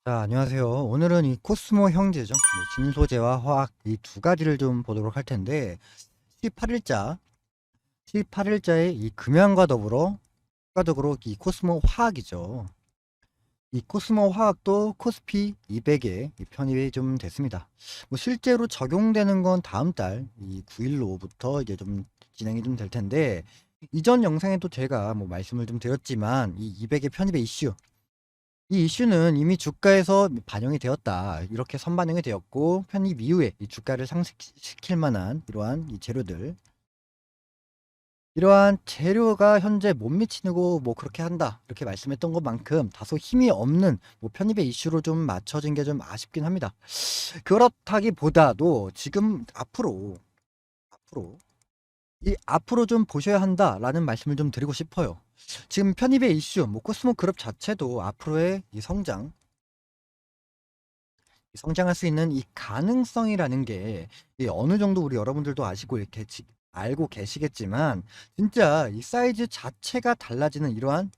자, 안녕하세요. 오늘은 이 코스모 형제죠. 신소재와 화학 이 두 가지를 좀 보도록 할 텐데 18일자, 18일자의 이 금연과 더불어 추가적으로 이 코스모 화학이죠. 이 코스모 화학도 코스피 200에 편입이 좀 됐습니다. 실제로 적용되는 건 다음 달 이 9일로부터 이제 좀 진행이 좀 될 텐데 이전 영상에도 제가 말씀을 좀 드렸지만 이 200의 편입의 이슈 이 이슈는 이미 주가에서 반영이 되었다. 이렇게 선반영이 되었고 편입 이후에 이 주가를 상승시킬 만한 이러한 재료가 현재 못 미치고 그렇게 한다. 이렇게 말씀했던 것만큼 다소 힘이 없는 편입의 이슈로 좀 맞춰진 게 좀 아쉽긴 합니다. 그렇다기보다도 지금 앞으로 좀 보셔야 한다라는 말씀을 좀 드리고 싶어요. 지금 편입의 이슈, 코스모 그룹 자체도 앞으로의 이 성장할 수 있는 이 가능성이라는 게 어느 정도 우리 여러분들도 아시고 이렇게 알고 계시겠지만 진짜 이 사이즈 자체가 달라지는 이러한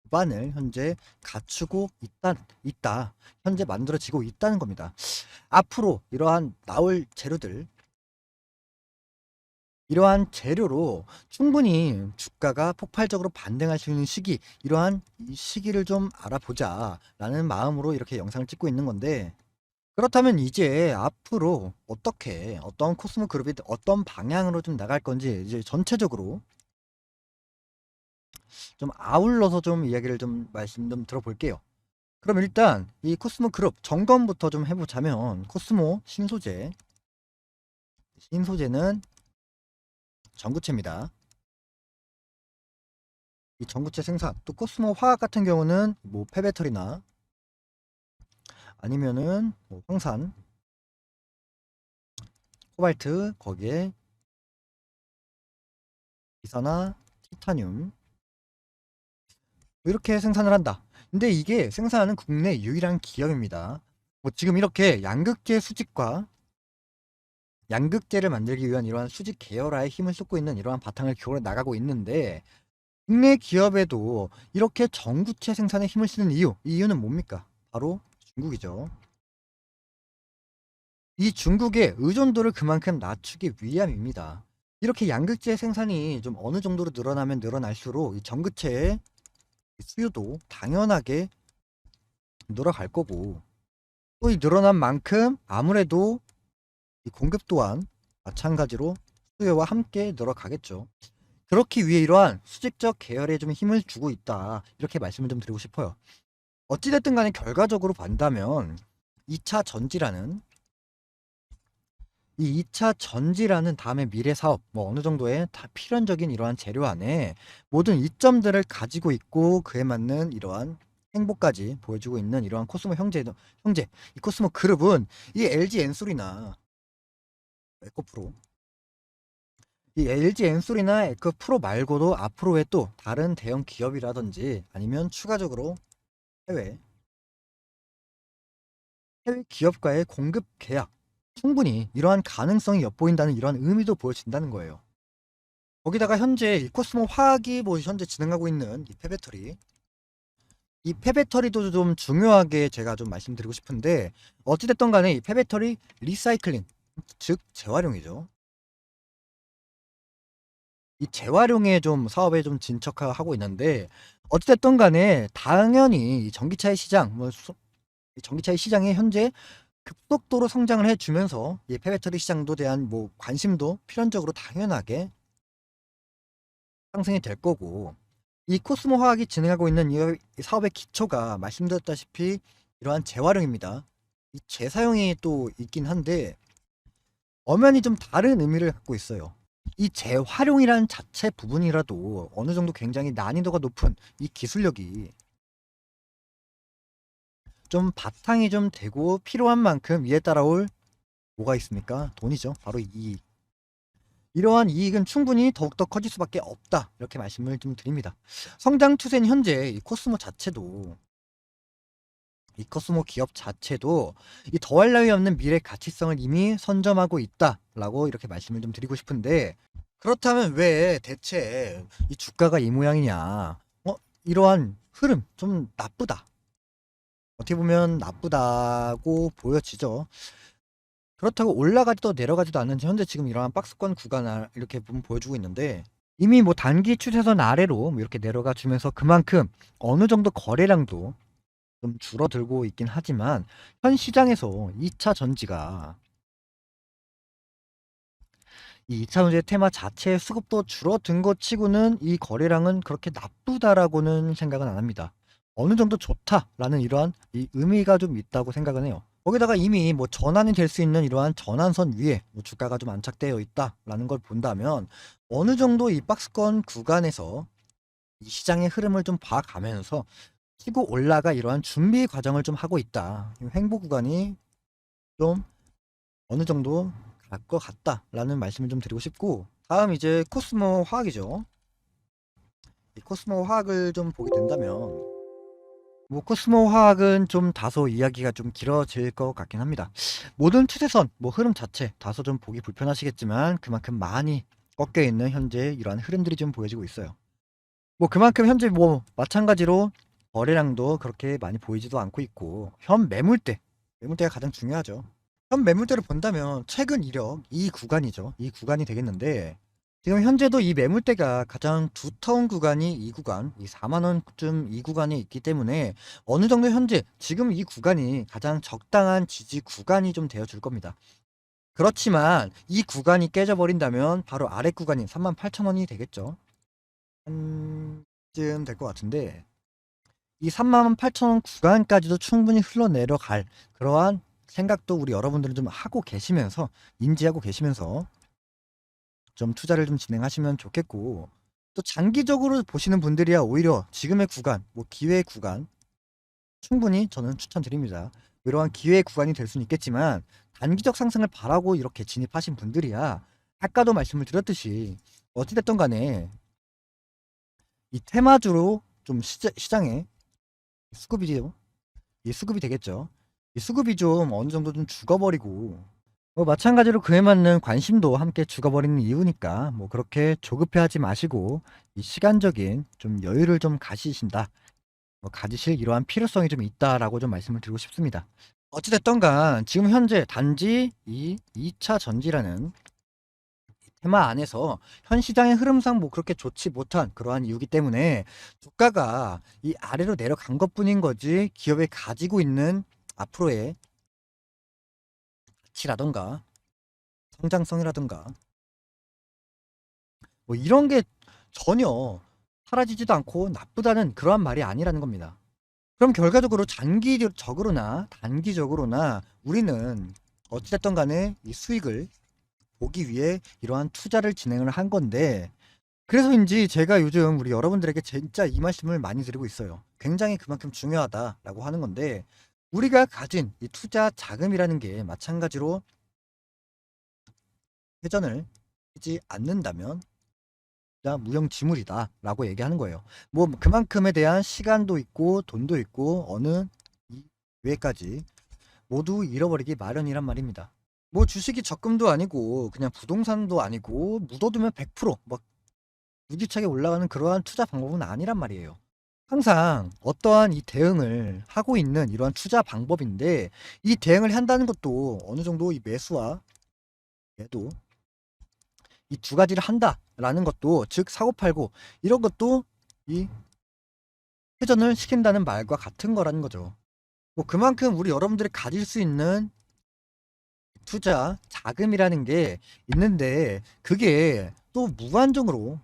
기반을 현재 갖추고 있다. 현재 만들어지고 있다는 겁니다. 앞으로 이러한 재료로 충분히 주가가 폭발적으로 반등할 수 있는 시기, 이러한 이 시기를 좀 알아보자 라는 마음으로 이렇게 영상을 찍고 있는 건데, 그렇다면 이제 앞으로 어떤 코스모 그룹이 어떤 방향으로 좀 나갈 건지 이제 전체적으로 좀 아울러서 좀 이야기를 좀 말씀 좀 들어볼게요. 그럼 일단 이 코스모 그룹 점검부터 좀 해보자면 코스모 신소재는 전구체입니다. 이 전구체 생산, 또 코스모 화학 같은 경우는 폐배터리나 아니면은 황산, 코발트, 거기에 기사나 티타늄 이렇게 생산을 한다. 근데 이게 생산하는 국내 유일한 기업입니다. 지금 이렇게 양극재를 만들기 위한 이러한 수직 계열화에 힘을 쏟고 있는 이러한 바탕을 기울여 나가고 있는데, 국내 기업에도 이렇게 전구체 생산에 힘을 쓰는 이유는 뭡니까? 바로 중국이죠. 이 중국의 의존도를 그만큼 낮추기 위함입니다. 이렇게 양극재 생산이 좀 어느 정도로 늘어나면 늘어날수록 이 전구체의 수요도 당연하게 늘어갈 거고, 또 이 늘어난 만큼 아무래도 이 공급 또한 마찬가지로 수요와 함께 늘어가겠죠. 그렇기 위해 이러한 수직적 계열에 좀 힘을 주고 있다. 이렇게 말씀을 좀 드리고 싶어요. 어찌됐든 간에 결과적으로 본다면 2차 전지라는 이 2차 전지라는 다음에 미래 사업 어느 정도의 다 필연적인 이러한 재료 안에 모든 이점들을 가지고 있고 그에 맞는 이러한 행보까지 보여주고 있는 이러한 코스모 형제 이 코스모 그룹은 이 LG 엔솔이나 에코프로 이 LG 엔솔이나 에코프로 말고도 앞으로의 또 다른 대형 기업이라든지 아니면 추가적으로 해외 기업과의 공급 계약 충분히 이러한 가능성이 엿보인다는 이러한 의미도 보여진다는 거예요. 거기다가 현재 이 코스모 화학이 현재 진행하고 있는 이 폐배터리도 좀 중요하게 제가 좀 말씀드리고 싶은데, 어찌됐든 간에 이 폐배터리 리사이클링, 즉 재활용이죠. 이 재활용의 좀 사업에 좀 진척하고 있는데, 어찌됐든 간에 당연히 이 전기차의 시장, 이 전기차의 시장이 현재 급속도로 성장을 해주면서 이 폐배터리 시장도 대한 관심도 필연적으로 당연하게 상승이 될 거고, 이 코스모 화학이 진행하고 있는 이 사업의 기초가 말씀드렸다시피 이러한 재활용입니다. 이 재사용이 또 있긴 한데 엄연히 좀 다른 의미를 갖고 있어요. 이 재활용이라는 자체 부분이라도 어느 정도 굉장히 난이도가 높은 이 기술력이 좀 바탕이 좀 되고 필요한 만큼 이에 따라올 뭐가 있습니까? 돈이죠. 바로 이익. 이러한 이익은 충분히 더욱더 커질 수밖에 없다. 이렇게 말씀을 좀 드립니다. 성장 추세는 현재 이 코스모 기업 자체도 이 더할 나위 없는 미래 가치성을 이미 선점하고 있다라고 이렇게 말씀을 좀 드리고 싶은데, 그렇다면 왜 대체 이 주가가 이 모양이냐? 이러한 흐름 좀 나쁘다. 어떻게 보면 나쁘다고 보여지죠. 그렇다고 올라가지도 내려가지도 않는 현재 지금 이러한 박스권 구간을 이렇게 보면 보여주고 있는데, 이미 뭐 단기 추세선 아래로 뭐 이렇게 내려가 주면서 그만큼 어느 정도 거래량도 좀 줄어들고 있긴 하지만, 현 시장에서 2차 전지가 이 2차 전지의 테마 자체의 수급도 줄어든 것 치고는 이 거래량은 그렇게 나쁘다라고는 생각은 안 합니다. 어느 정도 좋다라는 이러한 이 의미가 좀 있다고 생각은 해요. 거기다가 이미 뭐 전환이 될 수 있는 이러한 전환선 위에 뭐 주가가 좀 안착되어 있다라는 걸 본다면, 어느 정도 이 박스권 구간에서 이 시장의 흐름을 좀 봐가면서 치고 올라가 이러한 준비 과정을 좀 하고 있다. 이 횡보 구간이 좀 어느 정도 갈 것 같다라는 말씀을 좀 드리고 싶고, 다음 이제 코스모 화학이죠. 이 코스모 화학을 좀 보게 된다면, 뭐 코스모 화학은 좀 다소 이야기가 좀 길어질 것 같긴 합니다. 모든 추세선 뭐 흐름 자체 다소 좀 보기 불편하시겠지만, 그만큼 많이 꺾여 있는 현재 이러한 흐름들이 좀 보여지고 있어요. 뭐 그만큼 현재 뭐 마찬가지로 거래량도 그렇게 많이 보이지도 않고 있고, 현 매물대가 가장 중요하죠. 현 매물대를 본다면 최근 이력 이 구간이죠. 이 구간이 되겠는데, 지금 현재도 이 매물대가 가장 두터운 구간이 이 구간, 이 4만 원쯤 이 구간에 있기 때문에, 어느 정도 현재 지금 이 구간이 가장 적당한 지지 구간이 좀 되어 줄 겁니다. 그렇지만 이 구간이 깨져버린다면 바로 아래 구간인 38,000원이 되겠죠. 한쯤 될 것 같은데, 이 38,000원 구간까지도 충분히 흘러내려갈 그러한 생각도 우리 여러분들은 좀 하고 계시면서, 인지하고 계시면서 좀 투자를 좀 진행하시면 좋겠고, 또 장기적으로 보시는 분들이야 오히려 지금의 구간, 뭐 기회 구간 충분히 저는 추천드립니다. 이러한 기회 구간이 될 수는 있겠지만, 단기적 상승을 바라고 이렇게 진입하신 분들이야 아까도 말씀을 드렸듯이 어찌됐든 간에 이 테마주로 좀 시장에 수급이죠. 이 수급이 되겠죠. 이 수급이 좀 어느 정도 좀 죽어버리고, 뭐 마찬가지로 그에 맞는 관심도 함께 죽어버리는 이유니까, 뭐 그렇게 조급해하지 마시고 이 시간적인 좀 여유를 좀 가지신다, 뭐 가지실 이러한 필요성이 좀 있다라고 좀 말씀을 드리고 싶습니다. 어찌됐던간 지금 현재 단지 이 2차 전지라는 테마 안에서 현 시장의 흐름상 뭐 그렇게 좋지 못한 그러한 이유기 때문에 주가가 이 아래로 내려간 것뿐인 거지, 기업이 가지고 있는 앞으로의 가치라던가 성장성이라든가 뭐 이런 게 전혀 사라지지도 않고 나쁘다는 그러한 말이 아니라는 겁니다. 그럼 결과적으로 장기적으로나 단기적으로나 우리는 어찌됐든 간에 이 수익을 보기 위해 이러한 투자를 진행을 한 건데, 그래서인지 제가 요즘 우리 여러분들에게 진짜 이 말씀을 많이 드리고 있어요. 굉장히 그만큼 중요하다라고 하는 건데, 우리가 가진 이 투자 자금이라는 게 마찬가지로 회전을 하지 않는다면 진짜 무용지물이다라고 얘기하는 거예요. 뭐 그만큼에 대한 시간도 있고 돈도 있고 어느 이외까지 모두 잃어버리기 마련이란 말입니다. 뭐 주식이 적금도 아니고 그냥 부동산도 아니고 묻어두면 100%막 유기차게 올라가는 그러한 투자 방법은 아니란 말이에요. 항상 어떠한 이 대응을 하고 있는 이러한 투자 방법인데, 이 대응을 한다는 것도 어느 정도 이 매수와 매도 이 두 가지를 한다라는 것도, 즉 사고 팔고 이런 것도 이 회전을 시킨다는 말과 같은 거라는 거죠. 뭐 그만큼 우리 여러분들이 가질 수 있는 투자 자금이라는 게 있는데, 그게 또 무한정으로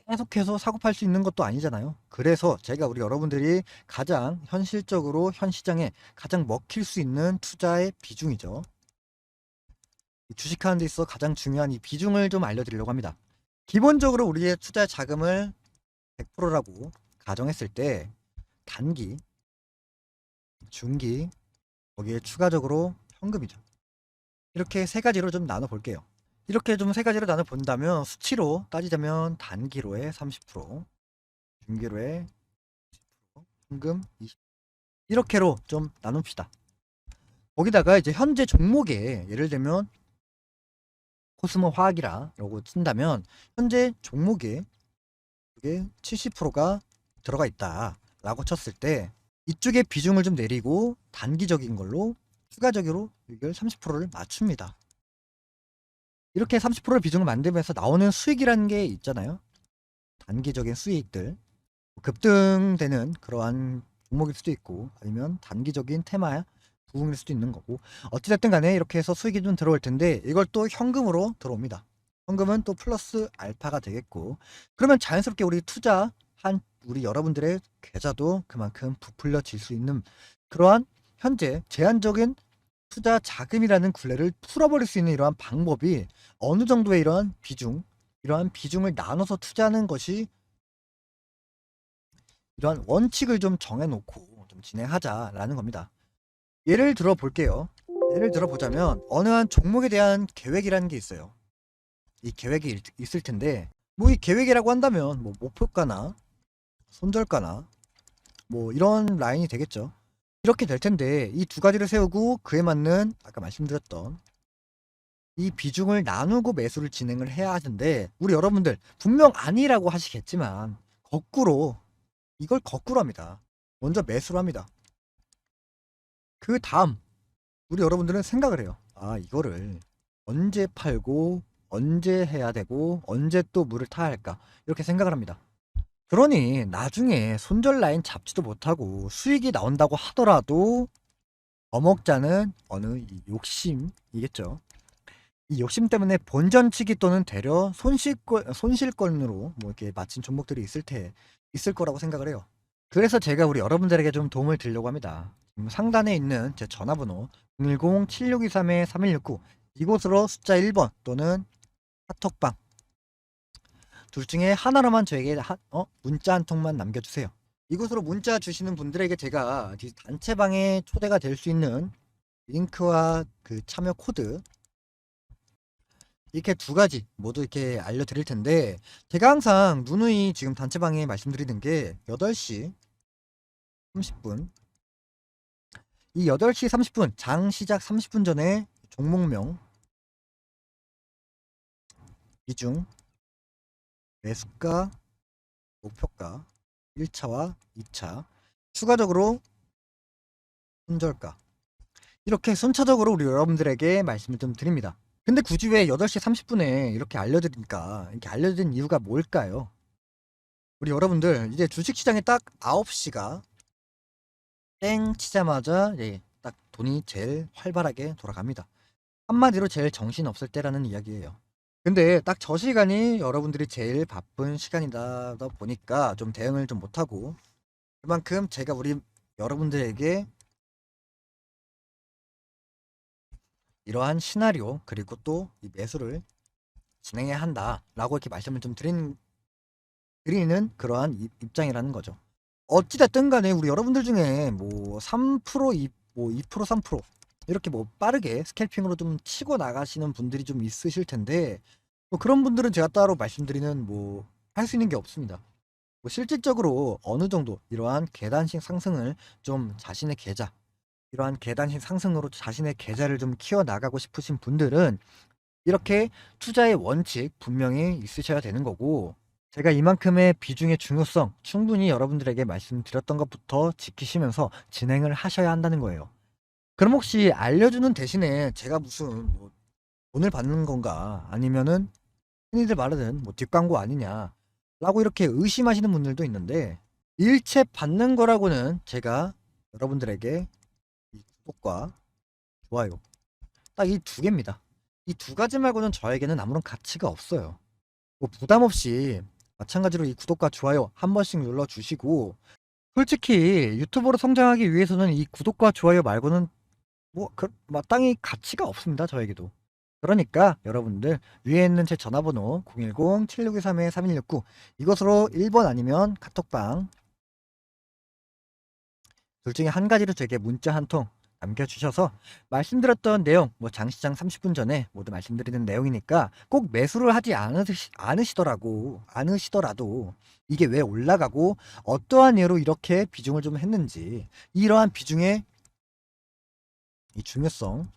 계속해서 사고 팔 수 있는 것도 아니잖아요. 그래서 제가 우리 여러분들이 가장 현실적으로 현 시장에 가장 먹힐 수 있는 투자의 비중이죠. 주식하는 데 있어 가장 중요한 이 비중을 좀 알려드리려고 합니다. 기본적으로 우리의 투자 자금을 100%라고 가정했을 때, 단기, 중기, 거기에 추가적으로 현금이죠. 이렇게 세 가지로 좀 나눠 볼게요. 이렇게 좀 세 가지로 나눠 본다면, 수치로 따지자면 단기로의 30%, 중기로의 10%, 현금 20%, 이렇게로 좀 나눕시다. 거기다가 이제 현재 종목에 예를 들면 코스모 화학이라고 친다면, 현재 종목에 그게 70%가 들어가 있다라고 쳤을 때, 이쪽에 비중을 좀 내리고 단기적인 걸로 추가적으로 이걸 30%를 맞춥니다. 이렇게 30%의 비중을 만들면서 나오는 수익이라는 게 있잖아요. 단기적인 수익들, 급등되는 그러한 종목일 수도 있고 아니면 단기적인 테마 부분일 수도 있는 거고, 어찌됐든 간에 이렇게 해서 수익이 좀 들어올 텐데 이걸 또 현금으로 들어옵니다. 현금은 또 플러스 알파가 되겠고, 그러면 자연스럽게 우리 투자한 우리 여러분들의 계좌도 그만큼 부풀려질 수 있는 그러한 현재 제한적인 투자 자금이라는 굴레를 풀어버릴 수 있는 이러한 방법이 어느 정도의 이러한 비중을 나눠서 투자하는 것이, 이러한 원칙을 좀 정해놓고 좀 진행하자라는 겁니다. 예를 들어 볼게요. 예를 들어 보자면 어느 한 종목에 대한 계획이라는 게 있어요. 이 계획이 있을 텐데, 뭐 이 계획이라고 한다면 뭐 목표가나 손절가나 뭐 이런 라인이 되겠죠. 이렇게 될 텐데 이 두 가지를 세우고 그에 맞는 아까 말씀드렸던 이 비중을 나누고 매수를 진행을 해야 하는데, 우리 여러분들 분명 아니라고 하시겠지만 이걸 거꾸로 합니다. 먼저 매수를 합니다. 그 다음 우리 여러분들은 생각을 해요. 아, 이거를 언제 팔고 언제 해야 되고 언제 또 물을 타야 할까, 이렇게 생각을 합니다. 그러니 나중에 손절 라인 잡지도 못하고 수익이 나온다고 하더라도 어먹자는 어느 이 욕심이겠죠. 이 욕심 때문에 본전치기 또는 되려 손실권으로 뭐 이렇게 마친 종목들이 있을 거라고 생각을 해요. 그래서 제가 우리 여러분들에게 좀 도움을 드리려고 합니다. 상단에 있는 제 전화번호 010-7623-3169 이곳으로 숫자 1번 또는 카톡방 둘 중에 하나로만 저에게 문자 한 통만 남겨주세요. 이곳으로 문자 주시는 분들에게 제가 단체방에 초대가 될 수 있는 링크와 그 참여 코드, 이렇게 두 가지 모두 이렇게 알려드릴 텐데, 제가 항상 누누이 지금 단체방에 말씀드리는 게 8시 30분, 이 8시 30분 장 시작 30분 전에 종목명, 비중, 매수가, 목표가 1차와 2차, 추가적으로 손절가, 이렇게 순차적으로 우리 여러분들에게 말씀을 좀 드립니다. 근데 굳이 왜 8시 30분에 이렇게 알려드린 이유가 뭘까요? 우리 여러분들 이제 주식시장에 딱 9시가 땡 치자마자 딱 돈이 제일 활발하게 돌아갑니다. 한마디로 제일 정신없을 때라는 이야기예요. 근데 딱 저 시간이 여러분들이 제일 바쁜 시간이다 보니까 좀 대응을 좀 못하고, 그만큼 제가 우리 여러분들에게 이러한 시나리오 그리고 또 이 매수를 진행해야 한다라고 이렇게 말씀을 좀 드리는 그러한 입장이라는 거죠. 어찌됐든 간에 우리 여러분들 중에 뭐 3%, 2%, 3% 이렇게 뭐 빠르게 스캘핑으로 좀 치고 나가시는 분들이 좀 있으실 텐데, 뭐 그런 분들은 제가 따로 말씀드리는 뭐 할 수 있는 게 없습니다. 뭐 실질적으로 어느 정도 이러한 계단식 상승을 좀 이러한 계단식 상승으로 자신의 계좌를 좀 키워 나가고 싶으신 분들은 이렇게 투자의 원칙 분명히 있으셔야 되는 거고, 제가 이만큼의 비중의 중요성 충분히 여러분들에게 말씀드렸던 것부터 지키시면서 진행을 하셔야 한다는 거예요. 그럼 혹시 알려주는 대신에 제가 무슨 뭐 돈을 받는 건가, 아니면은 흔히들 말하는 뭐 뒷광고 아니냐 라고 이렇게 의심하시는 분들도 있는데, 일체 받는 거라고는 제가 여러분들에게 이 구독과 좋아요 딱 이 두 개입니다. 이 두 가지 말고는 저에게는 아무런 가치가 없어요. 뭐 부담 없이 마찬가지로 이 구독과 좋아요 한 번씩 눌러주시고, 솔직히 유튜버로 성장하기 위해서는 이 구독과 좋아요 말고는 뭐 마땅히 가치가 없습니다, 저에게도. 그러니까 여러분들 위에 있는 제 전화번호 010-7623-3169 이것으로 1번 아니면 카톡방 둘 중에 한 가지로 제게 문자 한 통 남겨주셔서 말씀드렸던 내용, 뭐 장시장 30분 전에 모두 말씀드리는 내용이니까 꼭 매수를 하지 않으시더라도 이게 왜 올라가고 어떠한 예로 이렇게 비중을 좀 했는지, 이러한 비중의 이 중요성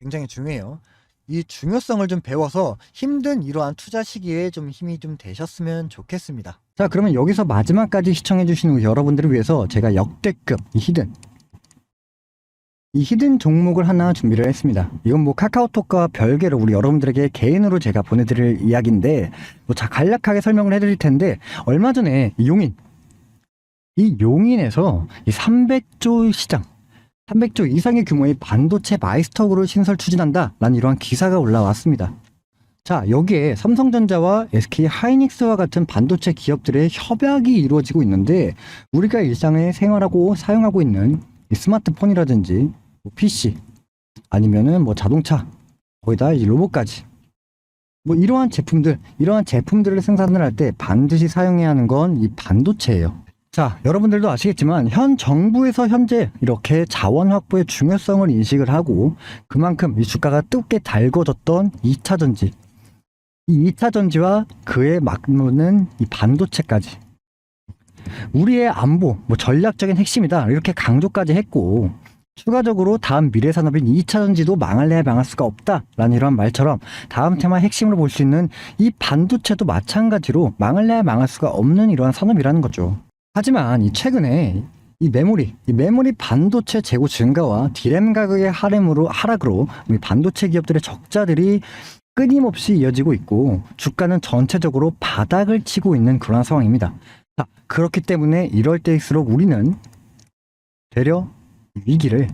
굉장히 중요해요. 이 중요성을 좀 배워서 힘든 이러한 투자 시기에 좀 힘이 좀 되셨으면 좋겠습니다. 자, 그러면 여기서 마지막까지 시청해주시는 여러분들을 위해서 제가 역대급 이 히든 종목을 하나 준비를 했습니다. 이건 뭐 카카오톡과 별개로 우리 여러분들에게 개인으로 제가 보내드릴 이야기인데, 뭐 간략하게 설명을 해드릴 텐데, 얼마 전에 이 용인에서 이 300조 시장, 300조 이상의 규모의 반도체 마이스터그를 신설 추진한다 라는 이러한 기사가 올라왔습니다. 자, 여기에 삼성전자와 SK 하이닉스와 같은 반도체 기업들의 협약이 이루어지고 있는데, 우리가 일상에 생활하고 사용하고 있는 이 스마트폰이라든지 뭐 PC 아니면은 뭐 자동차, 거기다 이 로봇까지 뭐 이러한 제품들을 생산을 할 때 반드시 사용해야 하는 건 이 반도체예요. 자, 여러분들도 아시겠지만 현 정부에서 현재 이렇게 자원 확보의 중요성을 인식을 하고, 그만큼 이 주가가 뜨겁게 달궈졌던 2차 전지, 이 2차 전지와 그에 맞는 이 반도체까지 우리의 안보, 뭐 전략적인 핵심이다 이렇게 강조까지 했고, 추가적으로 다음 미래 산업인 2차 전지도 망할래야 망할 수가 없다라는 이런 말처럼 다음 테마 핵심으로 볼 수 있는 이 반도체도 마찬가지로 망할래야 망할 수가 없는 이러한 산업이라는 거죠. 하지만 이 최근에 이 메모리 반도체 재고 증가와 디램 가격의 하락으로 이 반도체 기업들의 적자들이 끊임없이 이어지고 있고, 주가는 전체적으로 바닥을 치고 있는 그런 상황입니다. 자, 그렇기 때문에 이럴 때일수록 우리는 되려 위기를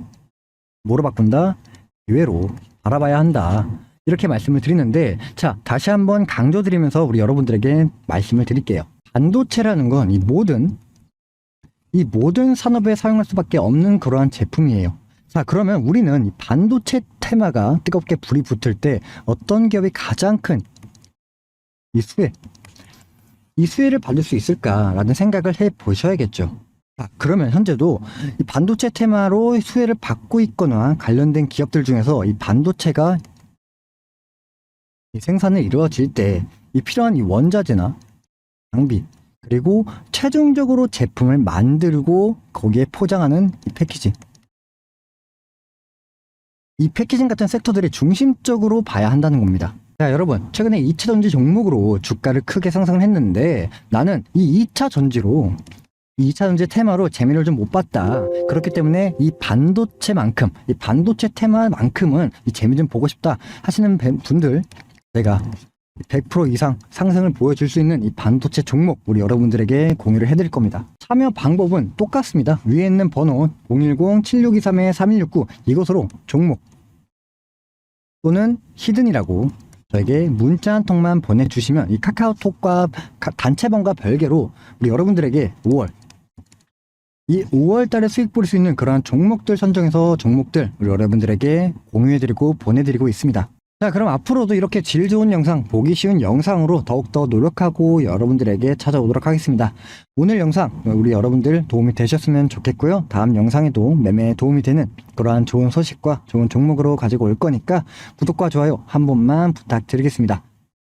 뭐로 바꾼다? 기회로 바라봐야 한다. 이렇게 말씀을 드리는데, 자, 다시 한번 강조드리면서 우리 여러분들에게 말씀을 드릴게요. 반도체라는 건 이 모든 산업에 사용할 수밖에 없는 그러한 제품이에요. 자, 그러면 우리는 이 반도체 테마가 뜨겁게 불이 붙을 때 어떤 기업이 가장 큰 이 수혜를 받을 수 있을까라는 생각을 해 보셔야겠죠. 자, 그러면 현재도 이 반도체 테마로 수혜를 받고 있거나 관련된 기업들 중에서 이 반도체가 이 생산을 이루어질 때 이 필요한 이 원자재나 장비, 그리고 최종적으로 제품을 만들고 거기에 포장하는 이 패키징 같은 섹터들이 중심적으로 봐야 한다는 겁니다. 자, 여러분, 최근에 2차 전지 종목으로 주가를 크게 상승을 했는데, 나는 이 2차 전지 테마로 재미를 좀 못 봤다. 그렇기 때문에 이 반도체 테마만큼은 이 재미 좀 보고 싶다 하시는 분들, 제가 100% 이상 상승을 보여줄 수 있는 이 반도체 종목 우리 여러분들에게 공유를 해드릴 겁니다. 참여 방법은 똑같습니다. 위에 있는 번호 010-7623-3169 이것으로 종목 또는 히든이라고 저에게 문자 한 통만 보내주시면 이 카카오톡과 단체방과 별개로 우리 여러분들에게 5월 달에 수익 볼 수 있는 그러한 종목들 선정해서 종목들 우리 여러분들에게 공유해드리고 보내드리고 있습니다. 자, 그럼 앞으로도 이렇게 질 좋은 영상, 보기 쉬운 영상으로 더욱더 노력하고 여러분들에게 찾아오도록 하겠습니다. 오늘 영상 우리 여러분들 도움이 되셨으면 좋겠고요. 다음 영상에도 매매에 도움이 되는 그러한 좋은 소식과 좋은 종목으로 가지고 올 거니까 구독과 좋아요 한 번만 부탁드리겠습니다.